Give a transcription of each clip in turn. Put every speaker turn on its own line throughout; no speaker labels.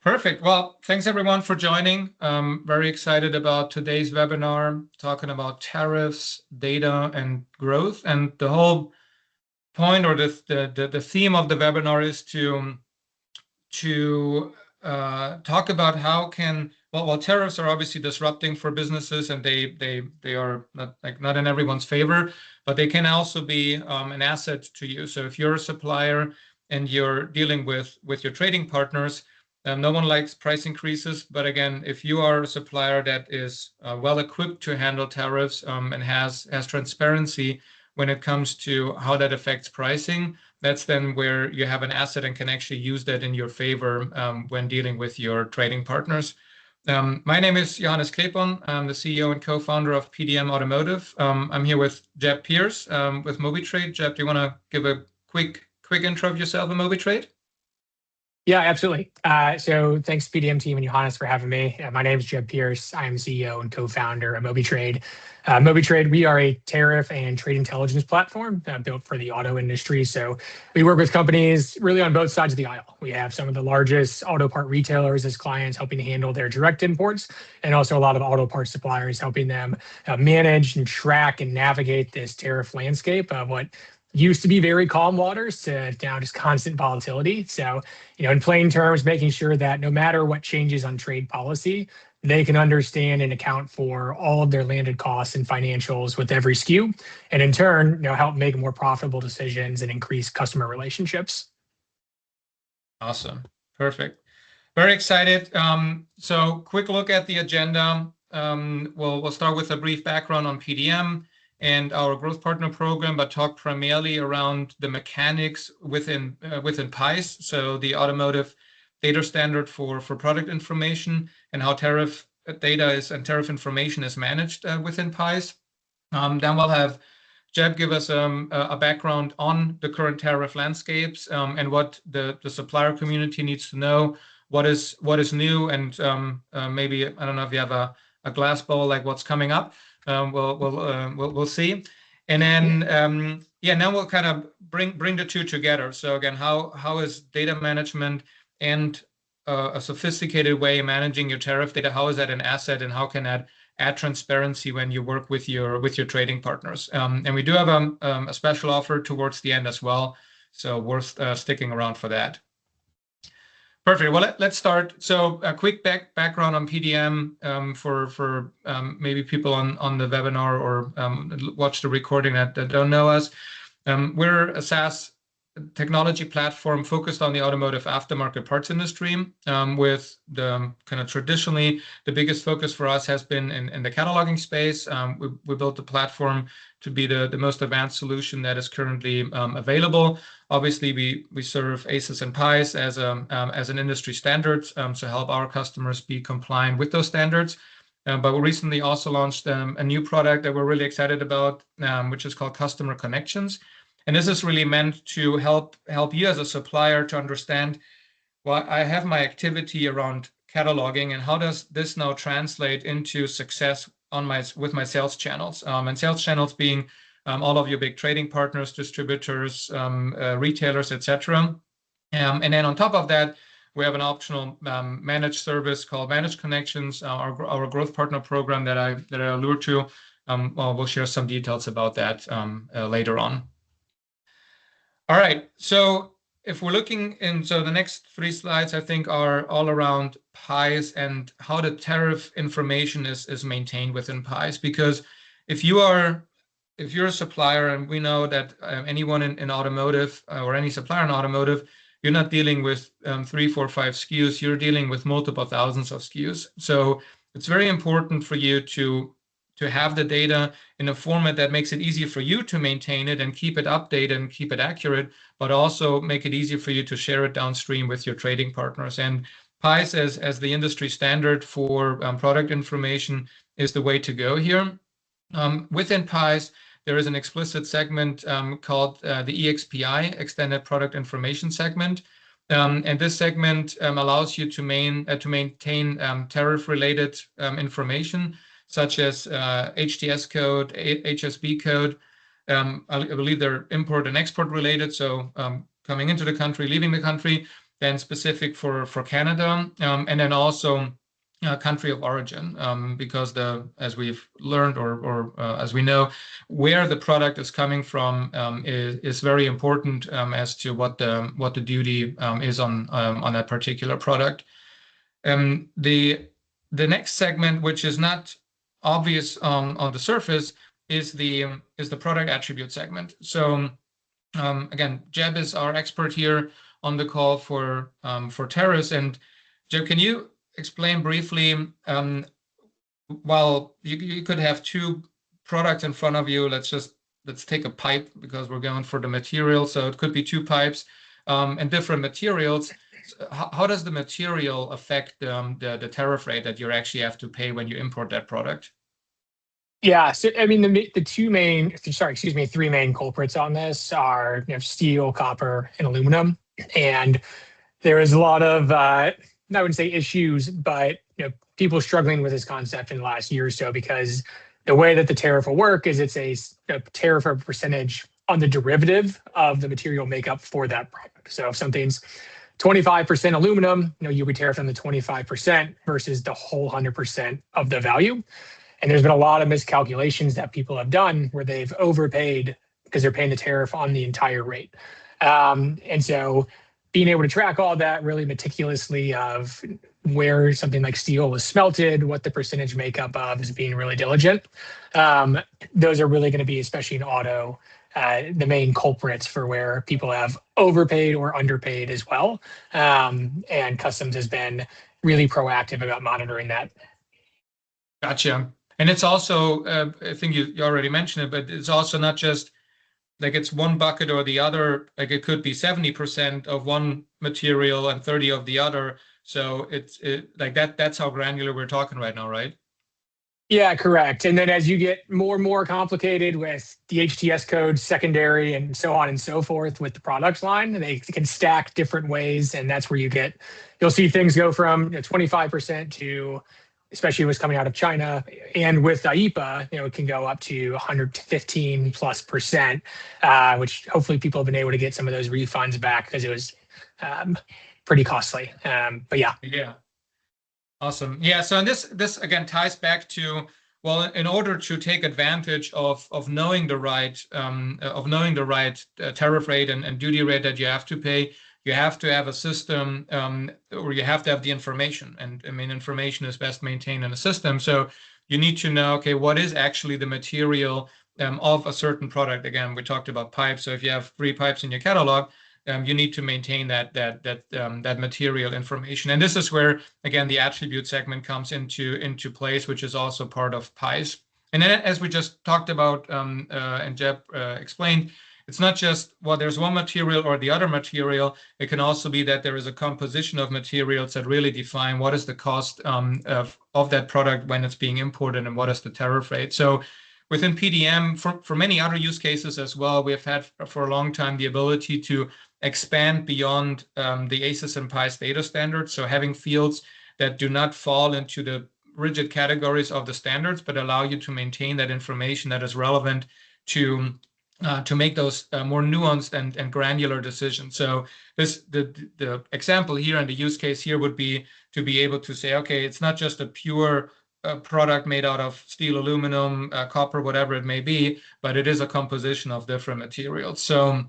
Perfect. Well, thanks everyone for joining. Very excited about today's webinar, talking about tariffs, data, and growth. And the whole point, or the theme of the webinar, is to talk about how can while tariffs are obviously disrupting for businesses, and they are not in everyone's favor, but they can also be an asset to you. So if you're a supplier and you're dealing with your trading partners, no one likes price increases, but again, if you are a supplier that is well equipped to handle tariffs and has transparency when it comes to how that affects pricing, that's then where you have an asset and can actually use that in your favor when dealing with your trading partners. My name is Johannes Crepon. I'm the CEO and co-founder of PDM Automotive. I'm here with Jeb Pierce with MobyTrade. Jeb, do you want to give a quick intro of yourself and MobyTrade?
Yeah, absolutely. So thanks PDM team and Johannes for having me. My name is Jeb Pierce. I am CEO and co-founder of MobyTrade. MobyTrade, we are a tariff and trade intelligence platform built for the auto industry. So we work with companies really on both sides of the aisle. We have some of the largest auto part retailers as clients helping to handle their direct imports, and also a lot of auto parts suppliers helping them manage and track and navigate this tariff landscape of what used to be very calm waters to now just constant volatility. So, in plain terms, making sure that no matter what changes on trade policy, they can understand and account for all of their landed costs and financials with every SKU, and in turn, help make more profitable decisions and increase customer relationships.
Awesome. Perfect. Very excited. So quick look at the agenda. We'll start with a brief background on PDM and our growth partner program, but talk primarily around the mechanics within PIES, so the automotive data standard for product information, and how tariff data and tariff information is managed within PIES. Then we'll have Jeb give us a background on the current tariff landscapes and what the supplier community needs to know, what is new, and maybe, I don't know if you have a glass ball, like what's coming up. We'll see, and then now we'll kind of bring the two together. So again, how is data management and a sophisticated way of managing your tariff data, how is that an asset, and how can that add transparency when you work with your trading partners? And we do have a special offer towards the end as well, so worth sticking around for that. Perfect. Well, let's start. So a quick background on PDM for maybe people on the webinar or watch the recording that don't know us. We're a SaaS technology platform focused on the automotive aftermarket parts industry, with the kind of traditionally the biggest focus for us has been in the cataloging space. We built the platform to be the most advanced solution that is currently available. Obviously, we serve ACES and PIES as an industry standard to help our customers be compliant with those standards. But we recently also launched a new product that we're really excited about, which is called Customer Connections. And this is really meant to help you as a supplier to understand, well, I have my activity around cataloging, and how does this now translate into success with my sales channels, and sales channels being all of your big trading partners, distributors, retailers, etc. And then on top of that, we have an optional managed service called Managed Connections, our growth partner program that I alluded to. We'll share some details about that later on. All right, so if we're looking so the next 3 slides, I think, are all around PIES and how the tariff information is maintained within PIES. Because if you're a supplier, and we know that anyone in automotive or any supplier in automotive, you're not dealing with 3, 4, 5 SKUs, you're dealing with multiple thousands of SKUs. So it's very important for you to have the data in a format that makes it easier for you to maintain it and keep it updated and keep it accurate, but also make it easier for you to share it downstream with your trading partners. And PIES as the industry standard for product information is the way to go here. Within PIES, there is an explicit segment called the EXPI, Extended Product Information segment. And this segment allows you to maintain tariff-related information, such as HTS code, HSB code. I believe they're import and export related, so coming into the country, leaving the country. then specific for Canada, and then also country of origin, because as we've learned or as we know, where the product is coming from is very important as to what the duty is on that particular product. The next segment, which is not obvious on the surface, is the product attribute segment. So again, Jeb is our expert here on the call for Tariffs. And Jeb, can you explain briefly, while you could have two products in front of you, let's take a pipe because we're going for the material. So it could be two pipes and different materials. So how does the material affect the tariff rate that you actually have to pay when you import that product?
Yeah, so I mean, three main culprits on this are steel, copper, and aluminum. And there is a lot of, I wouldn't say issues, but people struggling with this concept in the last year or so, because the way that the tariff will work is it's a tariff or percentage on the derivative of the material makeup for that product. So if something's 25% aluminum, you'll be tariffed on the 25% versus the whole 100% of the value. And there's been a lot of miscalculations that people have done where they've overpaid because they're paying the tariff on the entire rate. And so being able to track all that really meticulously of where something like steel was smelted, what the percentage makeup of is being really diligent. Those are really going to be, especially in auto, the main culprits for where people have overpaid or underpaid as well. And Customs has been really proactive about monitoring that.
Gotcha. And it's also, I think you already mentioned it, but it's also not just like it's one bucket or the other. Like it could be 70% of one material and 30 of the other. So it's like that. That's how granular we're talking right now, right?
Yeah, correct. And then as you get more and more complicated with the HTS code, secondary, and so on and so forth with the products line, they can stack different ways. And that's where you'll see things go from 25% to, especially what's coming out of China, and with IEEPA, it can go up to 115+%, which hopefully people have been able to get some of those refunds back because it was pretty costly. But yeah.
Yeah. Awesome. Yeah. So this again ties back to, well, in order to take advantage of knowing the right tariff rate and duty rate that you have to pay, you have to have a system, or you have to have the information. And I mean, information is best maintained in a system. So you need to know, okay, what is actually the material of a certain product? Again, we talked about pipes. So if you have 3 pipes in your catalog, you need to maintain that material information. And this is where, again, the attribute segment comes into place, which is also part of PIEs. And then, as we just talked about and Jeb explained, it's not just, well, there's one material or the other material. It can also be that there is a composition of materials that really define what is the cost of that product when it's being imported and what is the tariff rate. So within PDM, for many other use cases as well, we have had for a long time the ability to expand beyond the ACES and PIEs data standards. So having fields that do not fall into the rigid categories of the standards, but allow you to maintain that information that is relevant to make those more nuanced and granular decisions. So the example here and the use case here would be to be able to say, okay, it's not just a pure product made out of steel, aluminum, copper, whatever it may be, but it is a composition of different materials. So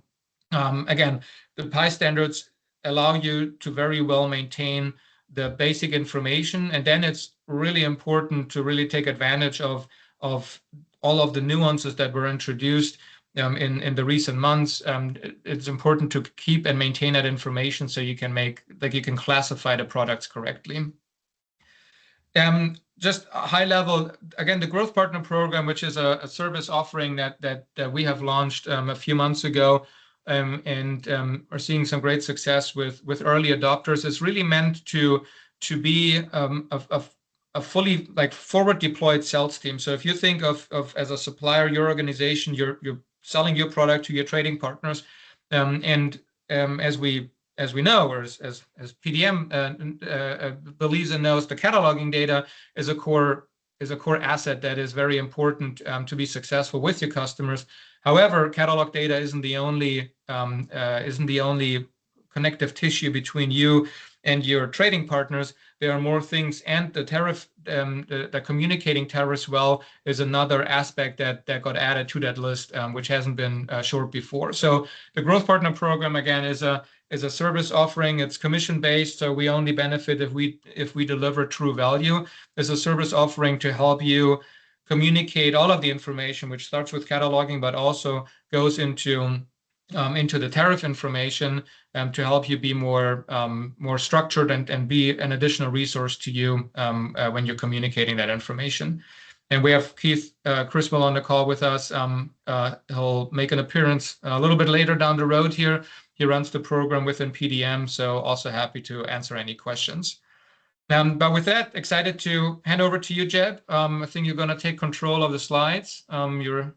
again, the PIE standards allow you to very well maintain the basic information, and then it's really important to really take advantage of all of the nuances that were introduced in the recent months. It's important to keep and maintain that information so you can classify the products correctly. Just a high level, again, the Growth Partner Program, which is a service offering that we have launched a few months ago, and are seeing some great success with early adopters, is really meant to be a fully forward deployed sales team. So if you think of as a supplier, your organization, you're selling your product to your trading partners, and as we know, or as PDM believes and knows, the cataloging data is a core asset that is very important to be successful with your customers. However, catalog data isn't the only connective tissue between you and your trading partners. There are more things, and the tariff, the communicating tariffs well is another aspect that got added to that list, which hasn't been short before. So the Growth Partner Program, again, is a service offering. It's commission based, so we only benefit if we deliver true value. It's a service offering to help you communicate all of the information, which starts with cataloging, but also goes into the tariff information, to help you be more structured and be an additional resource to you when you're communicating that information. And we have Keith Criswell on the call with us. He'll make an appearance a little bit later down the road here. He runs the program within PDM, so also happy to answer any questions. But with that, excited to hand over to you, Jeb. I think you're going to take control of the slides. You're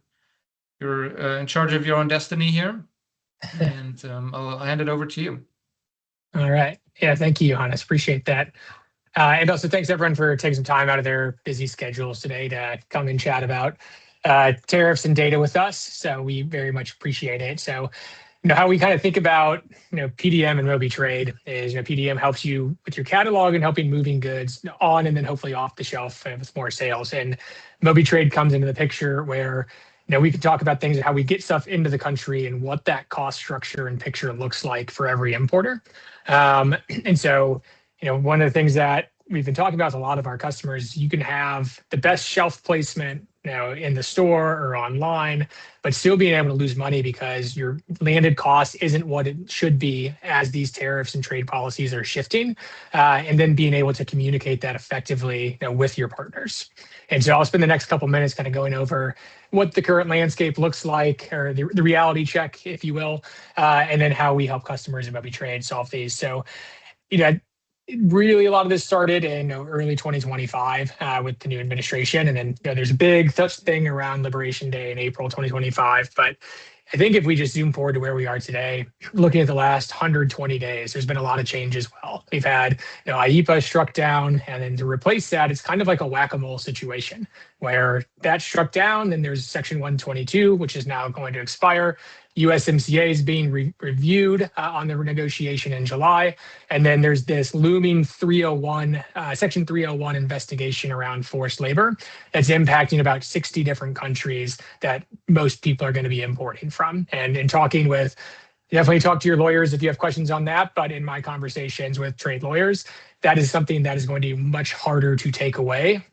in charge of your own destiny here, and I'll hand it over to you.
All right. Yeah, thank you, Johannes. Appreciate that. And also thanks everyone for taking some time out of their busy schedules today to come and chat about tariffs and data with us. So we very much appreciate it. So, how we kind of think about, PDM and MobyTrade is, PDM helps you with your catalog and helping moving goods on and then hopefully off the shelf with more sales. And MobyTrade comes into the picture where, we can talk about things and how we get stuff into the country and what that cost structure and picture looks like for every importer. And so, one of the things that we've been talking about with a lot of our customers, you can have the best shelf placement, in the store or online, but still being able to lose money because your landed cost isn't what it should be as these tariffs and trade policies are shifting, and then being able to communicate that effectively, with your partners. And so I'll spend the next couple minutes kind of going over what the current landscape looks like, or the reality check, if you will, and then how we help customers in MobyTrade solve these. So, really, a lot of this started in early 2025 with the new administration. And then there's a big such thing around Liberation Day in April 2025. But I think if we just zoom forward to where we are today, looking at the last 120 days, there's been a lot of change as well. We've had IEEPA struck down, and then to replace that, it's kind of like a whack-a-mole situation where that struck down, then there's Section 122, which is now going to expire. USMCA is being reviewed on the renegotiation in July. And then there's this looming 301, Section 301 investigation around forced labor that's impacting about 60 different countries that most people are going to be importing from. And in talking with, definitely talk to your lawyers if you have questions on that. But in my conversations with trade lawyers, that is something that is going to be much harder to take away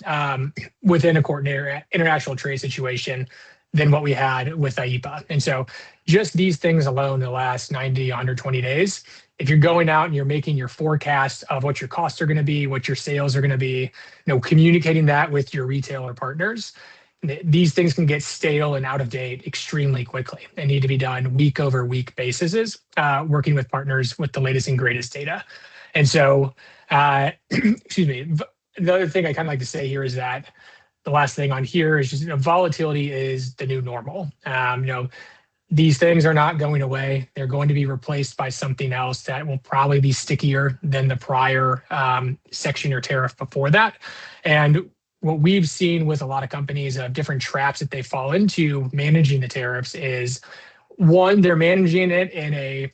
within a coordinated international trade situation than what we had with IEEPA. And so just these things alone in the last 90, 120 days, if you're going out and you're making your forecast of what your costs are going to be, what your sales are going to be, communicating that with your retailer partners, these things can get stale and out of date extremely quickly. They need to be done week over week basis, working with partners with the latest and greatest data. And so, excuse me, the other thing I kind of like to say here is that the last thing on here is just, volatility is the new normal. These things are not going away. They're going to be replaced by something else that will probably be stickier than the prior section or tariff before that. And what we've seen with a lot of companies of different traps that they fall into managing the tariffs is, one, they're managing it in a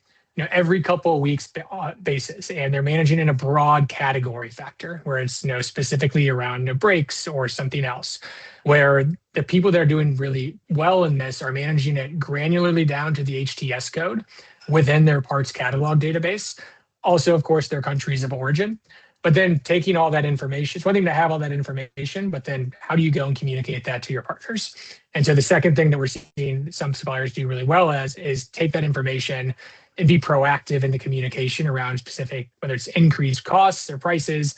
every couple of weeks basis, and they're managing in a broad category factor where it's specifically around brakes or something else, where the people that are doing really well in this are managing it granularly down to the HTS code within their parts catalog database. Also, of course, their countries of origin. But then taking all that information, it's one thing to have all that information, but then how do you go and communicate that to your partners? And so the second thing that we're seeing some suppliers do really well as is take that information and be proactive in the communication around specific, whether it's increased costs or prices,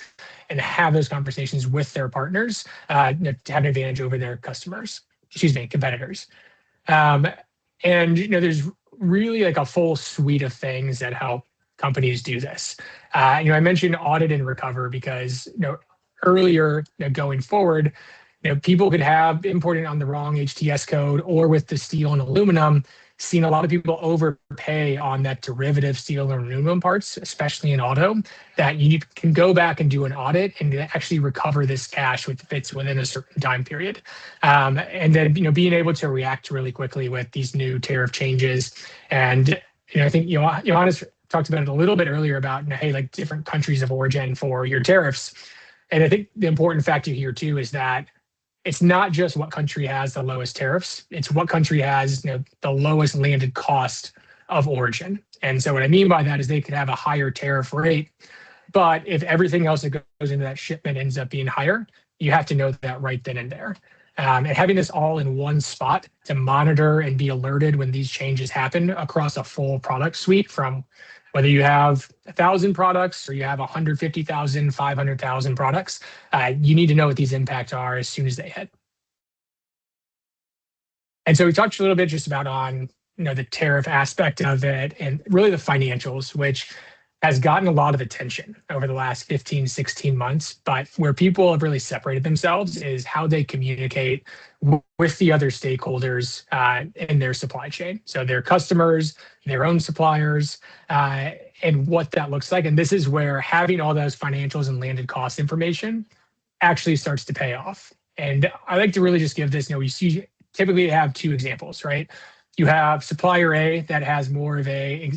and have those conversations with their partners to have an advantage over their competitors. And there's really like a full suite of things that help companies do this. I mentioned audit and recover because earlier going forward, people could have imported on the wrong HTS code or with the steel and aluminum, seen a lot of people overpay on that derivative steel and aluminum parts, especially in auto, that you can go back and do an audit and actually recover this cash if it's within a certain time period. And then, being able to react really quickly with these new tariff changes. And, I think Johannes talked about it a little bit earlier about, hey, like different countries of origin for your tariffs. And I think the important factor here too is that it's not just what country has the lowest tariffs, it's what country has the lowest landed cost of origin. And so what I mean by that is they could have a higher tariff rate, but if everything else that goes into that shipment ends up being higher, you have to know that right then and there. And having this all in one spot to monitor and be alerted when these changes happen across a full product suite, from whether you have 1,000 products or you have 150,000, 500,000 products, you need to know what these impacts are as soon as they hit. And so we talked a little bit just about on the tariff aspect of it and really the financials, which has gotten a lot of attention over the last 15, 16 months. But where people have really separated themselves is how they communicate with the other stakeholders in their supply chain. So their customers, their own suppliers, and what that looks like. And this is where having all those financials and landed cost information actually starts to pay off. And I like to really just give this, we see typically have two examples, right? You have supplier A that has more of a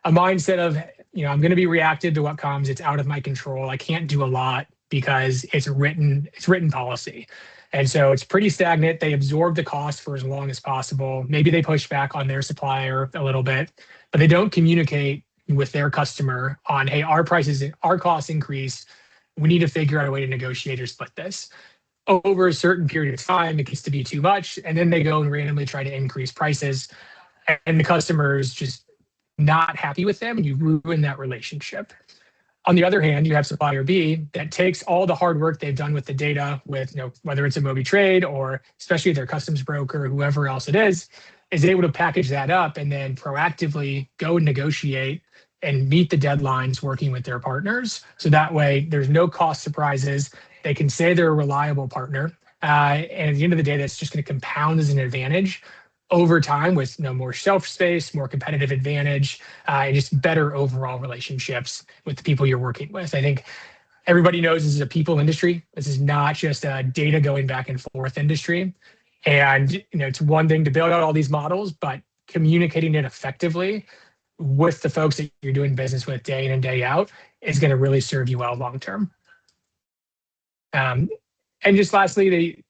mindset of, I'm going to be reactive to what comes. It's out of my control. I can't do a lot because it's written policy. And so it's pretty stagnant. They absorb the cost for as long as possible. Maybe they push back on their supplier a little bit, but they don't communicate with their customer on, hey, our costs increase. We need to figure out a way to negotiate or split this. Over a certain period of time, it gets to be too much. And then they go and randomly try to increase prices. And the customer's just not happy with them, and you ruin that relationship. On the other hand, you have supplier B that takes all the hard work they've done with the data, with whether it's a MobyTrade or especially their customs broker, whoever else it is able to package that up and then proactively go and negotiate and meet the deadlines working with their partners. So that way there's no cost surprises. They can say they're a reliable partner. And at the end of the day, that's just going to compound as an advantage over time with more shelf space, more competitive advantage, and just better overall relationships with the people you're working with. I think everybody knows this is a people industry. This is not just a data going back and forth industry. And it's one thing to build out all these models, but communicating it effectively with the folks that you're doing business with day in and day out is going to really serve you well long term. And just lastly,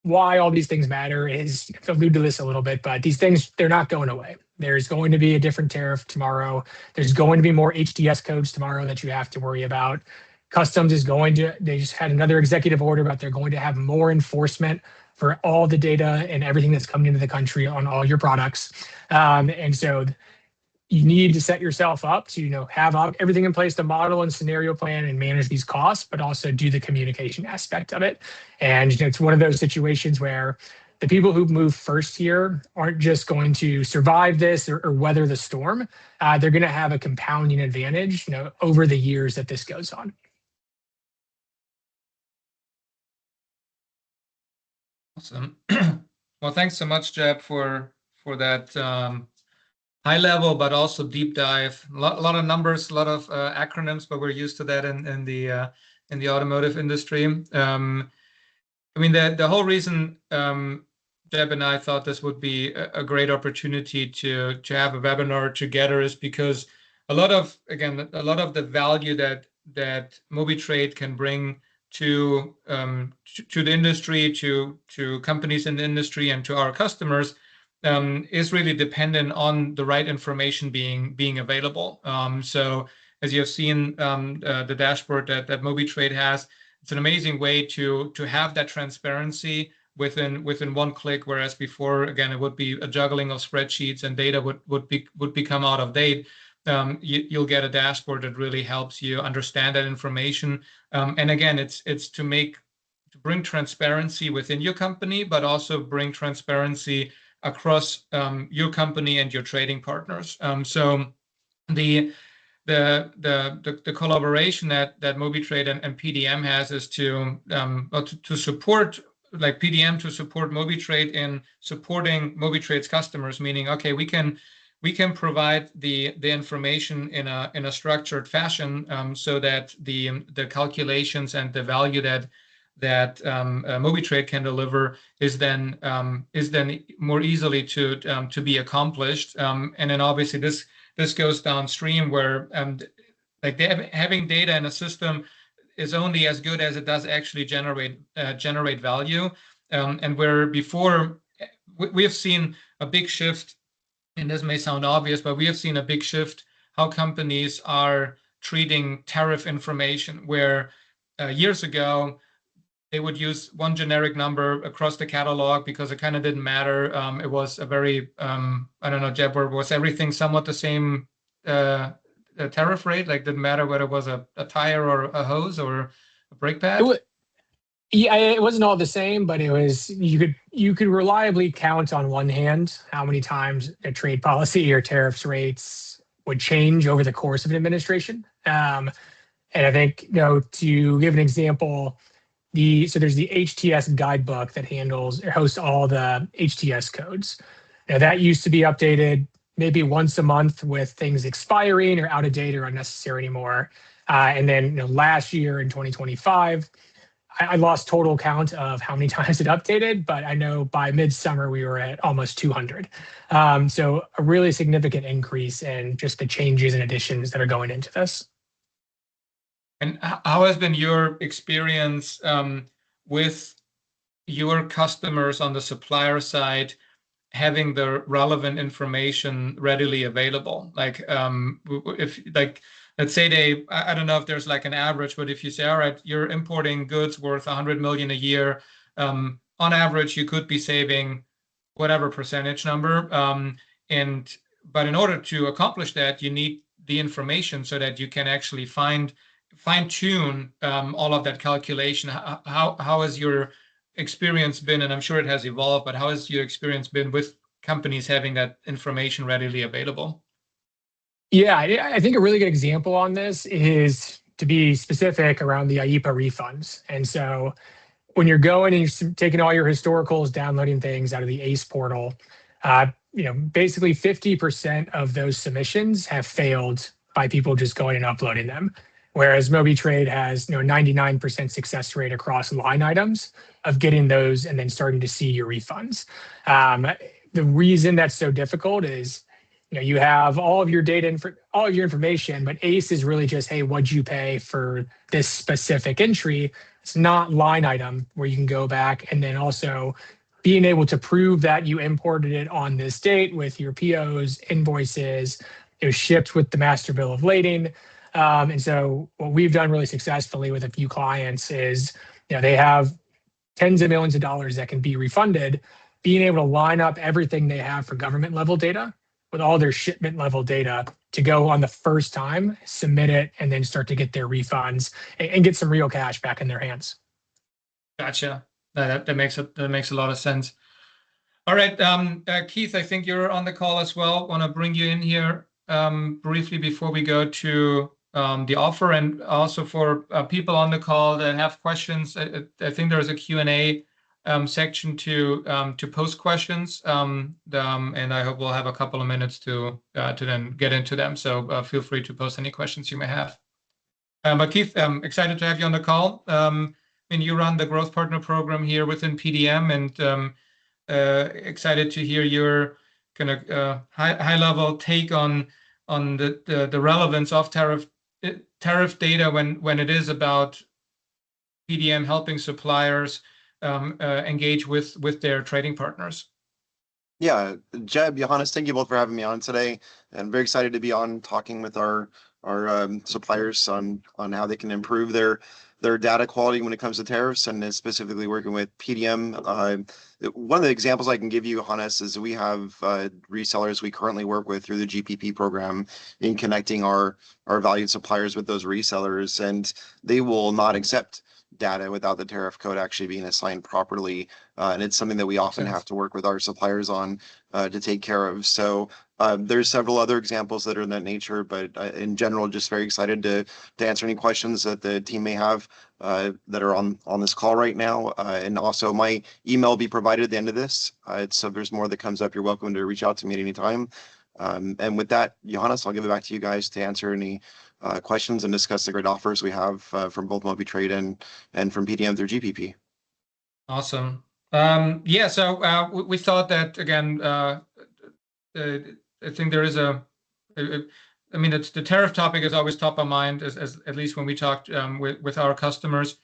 why all these things matter is, to allude to this a little bit, but these things, they're not going away. There's going to be a different tariff tomorrow. There's going to be more HDS codes tomorrow that you have to worry about. Customs is they just had another executive order about they're going to have more enforcement for all the data and everything that's coming into the country on all your products. And so you need to set yourself up to have everything in place to model and scenario plan and manage these costs, but also do the communication aspect of it. And it's one of those situations where the people who move first here aren't just going to survive this or weather the storm. They're going to have a compounding advantage over the years that this goes on.
Awesome. Well, thanks so much, Jeb, for that high level, but also deep dive. A lot of numbers, a lot of acronyms, but we're used to that in the automotive industry. I mean, the whole reason Jeb and I thought this would be a great opportunity to have a webinar together is because a lot of the value that MobyTrade can bring to the industry, to companies in the industry, and to our customers is really dependent on the right information being available. So as you have seen, the dashboard that MobyTrade has, it's an amazing way to have that transparency within one click, whereas before, again, it would be a juggling of spreadsheets and data would become out of date. You'll get a dashboard that really helps you understand that information. And again, it's to bring transparency within your company, but also bring transparency across your company and your trading partners. So the collaboration that MobyTrade and PDM has is to support, like PDM to support MobyTrade in supporting MobyTrade's customers, meaning, okay, we can provide the information in a structured fashion so that the calculations and the value that MobyTrade can deliver is then more easily to be accomplished. And then obviously this this goes downstream where like having data in a system is only as good as it does actually generate value. And where before we have seen a big shift, and this may sound obvious, but we have seen a big shift how companies are treating tariff information, where years ago they would use one generic number across the catalog because it kind of didn't matter. It was a very, I don't know, Jeb, was everything somewhat the same tariff rate? Like, didn't matter whether it was a tire or a hose or a brake pad?
Yeah, it wasn't all the same, but it was you could reliably count on one hand how many times a trade policy or tariffs rates would change over the course of an administration. And I think, to give an example, so there's the HTS guidebook that hosts all the HTS codes. Now that used to be updated maybe once a month with things expiring or out of date or unnecessary anymore. And then last year in 2025, I lost total count of how many times it updated, but I know by midsummer we were at almost 200. So a really significant increase in just the changes and additions that are going into this.
And how has been your experience with your customers on the supplier side having the relevant information readily available? Like, if like, let's say I don't know if there's like an average, but if you say, all right, you're importing goods worth 100 million a year, on average, you could be saving whatever percentage number. But in order to accomplish that, you need the information so that you can actually fine-tune all of that calculation. How has your experience been? And I'm sure it has evolved, but how has your experience been with companies having that information readily available?
Yeah, I think a really good example on this is to be specific around the IEEPA refunds. And so when you're going and you're taking all your historicals, downloading things out of the ACE portal, basically 50% of those submissions have failed by people just going and uploading them. Whereas MobyTrade has 99% success rate across line items of getting those and then starting to see your refunds. The reason that's so difficult is you have all of your data, all of your information, but ACE is really just, hey, what'd you pay for this specific entry? It's not line item where you can go back and then also being able to prove that you imported it on this date with your POs, invoices, it was shipped with the master bill of lading. And so what we've done really successfully with a few clients is, they have tens of millions of dollars that can be refunded, being able to line up everything they have for government level data with all their shipment level data to go on the first time, submit it, and then start to get their refunds and get some real cash back in their hands.
Gotcha. That makes a lot of sense. All right, Keith, I think you're on the call as well. Want to bring you in here briefly before we go to the offer, and also for people on the call that have questions. I think there's a Q&A section to post questions, and I hope we'll have a couple of minutes to then get into them. So feel free to post any questions you may have. But Keith, I'm excited to have you on the call. And you run the Growth Partner Program here within PDM, and excited to hear your kind of high level take on the relevance of tariff data when it is about PDM helping suppliers engage with their trading partners.
Yeah, Jeb, Johannes, thank you both for having me on today. I'm very excited to be on talking with our suppliers on how they can improve their data quality when it comes to tariffs, and specifically working with PDM. One of the examples I can give you, Johannes, is we have resellers we currently work with through the GPP program in connecting our valued suppliers with those resellers, and they will not accept data without the tariff code actually being assigned properly. And it's something that we often have to work with our suppliers on to take care of. So there's several other examples that are in that nature, but in general, just very excited to answer any questions that the team may have that are on this call right now. And also my email will be provided at the end of this. So if there's more that comes up, you're welcome to reach out to me at any time. And with that, Johannes, I'll give it back to you guys to answer any questions and discuss the great offers we have from both MobyTrade and from PDM through GPP.
Awesome. Yeah, so we thought that, again, I think there is a I mean, the tariff topic is always top of mind, as at least when we talked with our customers.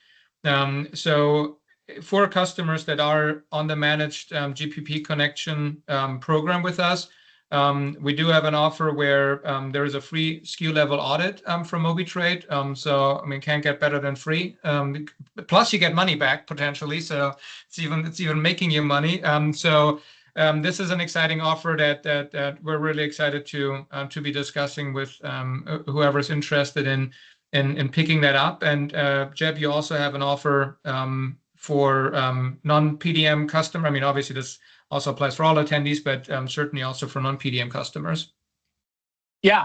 So for customers that are on the managed GPP connection program with us, we do have an offer where there is a free SKU level audit from MobyTrade. So I mean, can't get better than free. Plus, you get money back potentially. So it's even making you money. This is an exciting offer that we're really excited to be discussing with whoever's interested in picking that up. And Jeb, you also have an offer for non-PDM customer. I mean, obviously this also applies for all attendees, but certainly also for non-PDM customers.
Yeah.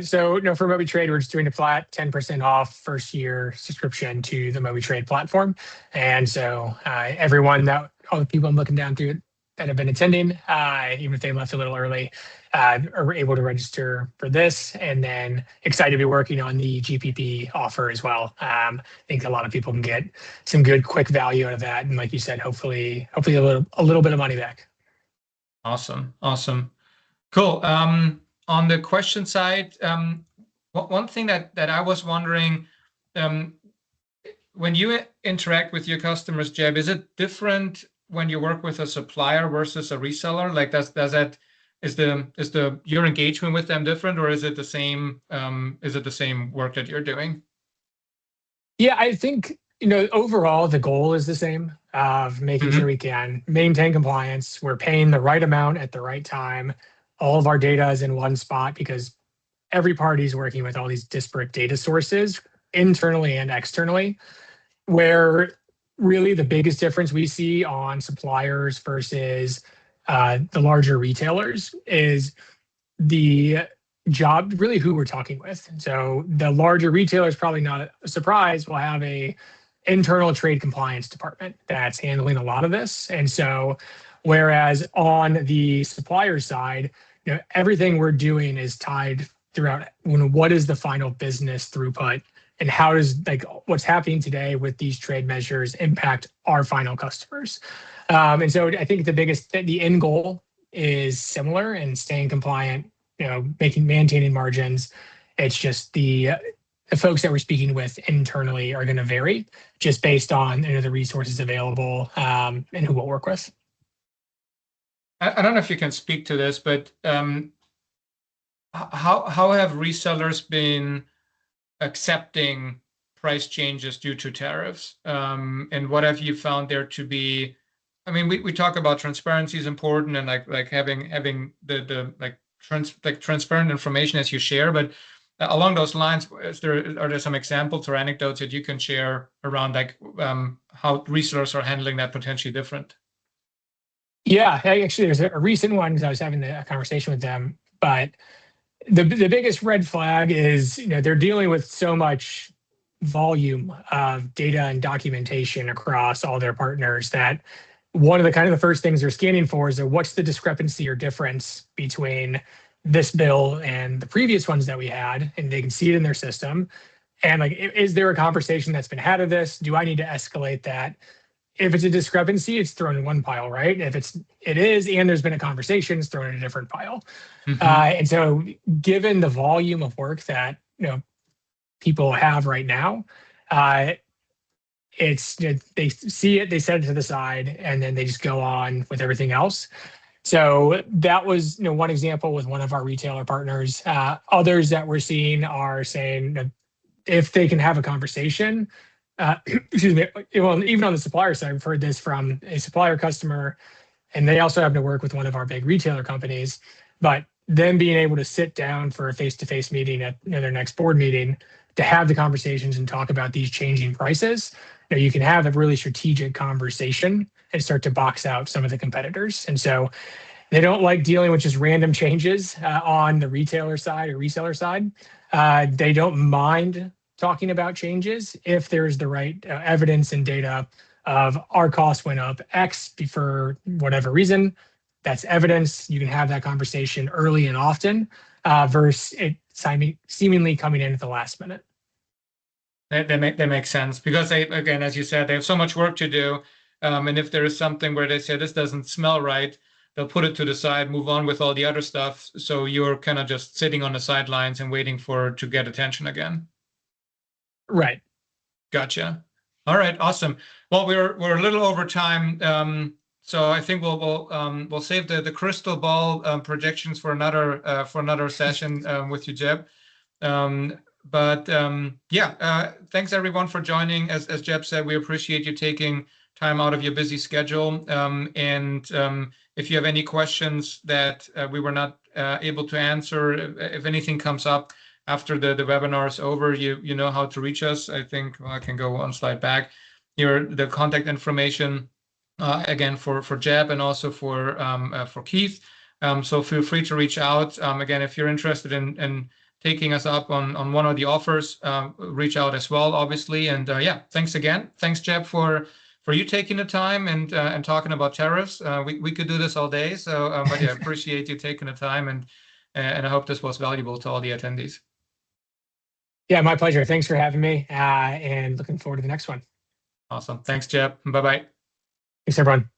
So for MobyTrade, we're just doing a flat 10% off first year subscription to the MobyTrade platform. And so all the people I'm looking down through that have been attending, even if they left a little early, are able to register for this, and then excited to be working on the GPP offer as well. I think a lot of people can get some good quick value out of that, and like you said, hopefully a little bit of money back.
Awesome, cool. On the question side, one thing that I was wondering, when you interact with your customers, Jeb, is it different when you work with a supplier versus a reseller? Like, is your engagement with them different, or is it the same? Is it the same work that you're doing?
Yeah, I think overall the goal is the same, of making sure we can maintain compliance. We're paying the right amount at the right time. All of our data is in one spot because every party is working with all these disparate data sources internally and externally, where really the biggest difference we see on suppliers versus the larger retailers is the job, really who we're talking with. So the larger retailers, probably not a surprise, will have a internal trade compliance department that's handling a lot of this. And so whereas on the supplier side, everything we're doing is tied throughout what is the final business throughput, and how does what's happening today with these trade measures impact our final customers. And so I think the end goal is similar and staying compliant, maintaining margins. It's just the folks that we're speaking with internally are going to vary just based on the resources available and who we'll work with.
I don't know if you can speak to this, but how have resellers been accepting price changes due to tariffs? And what have you found there to be? I mean, we talk about transparency is important, and like having the transparent information as you share. But along those lines, are there some examples or anecdotes that you can share around how resellers are handling that potentially different?
Yeah, actually, there's a recent one because I was having a conversation with them. But the biggest red flag is they're dealing with so much volume of data and documentation across all their partners that one of the first things they're scanning for is what's the discrepancy or difference between this bill and the previous ones that we had, and they can see it in their system. And is there a conversation that's been had of this? Do I need to escalate that? If it's a discrepancy, it's thrown in one pile, right? If it is, and there's been a conversation, it's thrown in a different pile. And so given the volume of work that people have right now, it's they see it, they set it to the side, and then they just go on with everything else. So that was one example with one of our retailer partners. Others that we're seeing are saying if they can have a conversation, excuse me, well, even on the supplier side, we've heard this from a supplier customer, and they also happen to work with one of our big retailer companies. But them being able to sit down for a face-to-face meeting at their next board meeting to have the conversations and talk about these changing prices, you can have a really strategic conversation and start to box out some of the competitors. And so they don't like dealing with just random changes on the retailer side or reseller side. They don't mind talking about changes if there's the right evidence and data of our cost went up X for whatever reason. That's evidence. You can have that conversation early and often versus it seemingly coming in at the last minute.
That makes sense, because they, again, as you said, they have so much work to do. And if there is something where they say this doesn't smell right, they'll put it to the side, move on with all the other stuff. So you're kind of just sitting on the sidelines and waiting to get attention again.
Right.
Gotcha. All right, awesome. Well, we're a little over time, so I think we'll save the crystal ball projections for another session with you, Jeb. Thanks everyone for joining. As Jeb said, we appreciate you taking time out of your busy schedule. If you have any questions that we were not able to answer, if anything comes up after the webinar is over, you know how to reach us. I think I can go one slide back. Here, the contact information again for Jeb and also for Keith. So feel free to reach out. Again, if you're interested in taking us up on one of the offers, reach out as well, obviously. And thanks again. Thanks, Jeb, for you taking the time and talking about tariffs. We could do this all day. So, but yeah, appreciate you taking the time, and I hope this was valuable to all the attendees.
Yeah, my pleasure. Thanks for having me, and looking forward to the next one.
Awesome. Thanks, Jeb. Bye-bye.
Thanks, everyone.